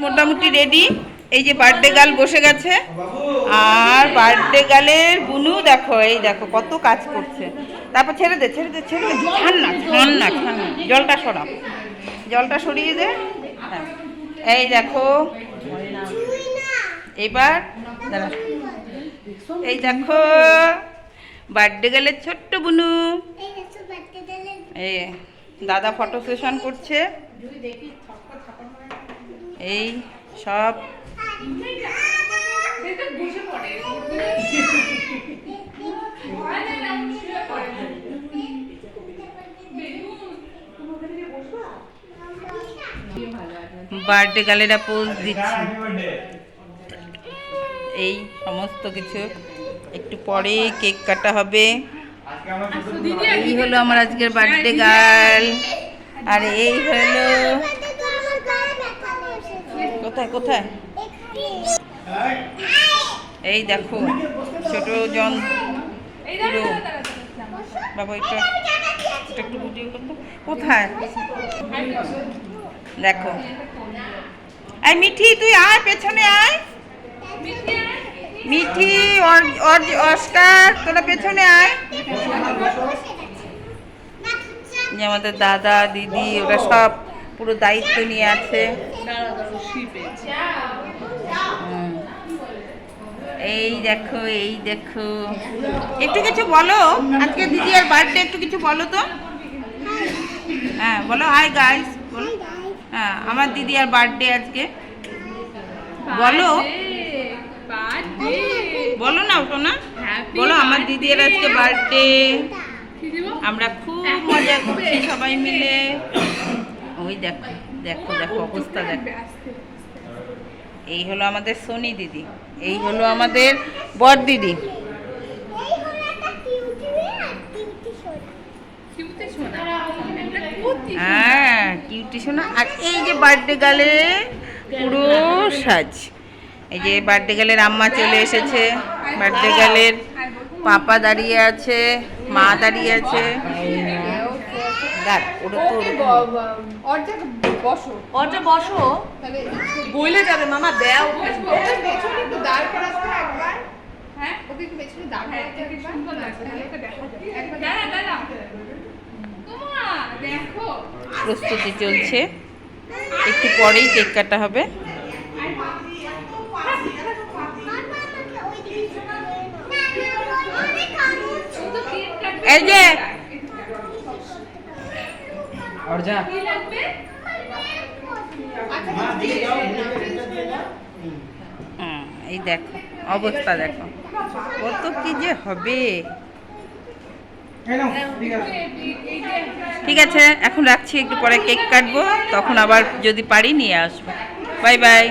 মোটামুটি রেডি। এই যে বার্থডে গার্ল বসে গেছে, আর বার্থডে গার্লের বুনু দেখো, এই দেখো কত কাজ করছে। তারপর ছেড়ে দে ছেড়ে দে ছেড়ে দে, ছাড় না ছাড় না ছাড় না, জলটা সরাও, জলটা সরিয়ে দে। হ্যাঁ, এই দেখো এবার দাঁড়া, এই দেখো বার্থডে গার্লের ছোট্ট বুনু। এই দাদা ফটো সেশন করছে, এই সব বার্থডে গার্লেরা পোজ দিচ্ছে। এই সমস্ত কিছু একটু পরে কেক কাটা হবে। এই হলো আমার আজকের বার্থডে গার্ল, আর এই হলো কোথায় কোথায়, এই দেখো ছোট জন পুরো। বাবা এটা একটু ভিডিও করতো, কোথায় দেখো। এই মিঠি তুই আয়, পেছনে আয়, মিঠি অস্কার তোরা পেছনে আয়। যে আমাদের দাদা দিদি ওরা সব পুরো দায়িত্ব নিয়ে আছে। এই দেখো এই দেখো, একটু কিছু বলো আজকে দিদি আর বার্থডে, একটু কিছু বলো তো। হ্যাঁ বলো, হাই গাইস বলো। হ্যাঁ আমার দিদি আর বার্থডে আজকে, বলো বলো না, ওটো না বলো, আমার দিদির আজকে বার্থডে, আমরা খুব মজা করছি সবাই মিলে। ওই দেখো দেখো দেখো অবস্থা দেখো। এই হলো আমাদের সোনি দিদি, এই হলো আমাদের বর দিদি। হ্যাঁ কিউটি সোনা। আর এই যে বার্থডে গার্লে পুরো সাজ, এই যে বার্থডে গার্লের আম্মা চলে এসেছে, বার্থডে গার্লের পাপা দাঁড়িয়ে আছে, মা দাঁড়িয়ে আছে। বইলে যাবে মামা, দেও প্রস্তুতি চলছে, একটু পরেই কেক কাটা হবে। এই যে এই দেখো অবস্থা দেখো, কত কি যে হবে। ঠিক আছে এখন রাখছি, একটু পরে কেক কাটবো, তখন আবার যদি পারি নিয়ে আসবো। Bye bye.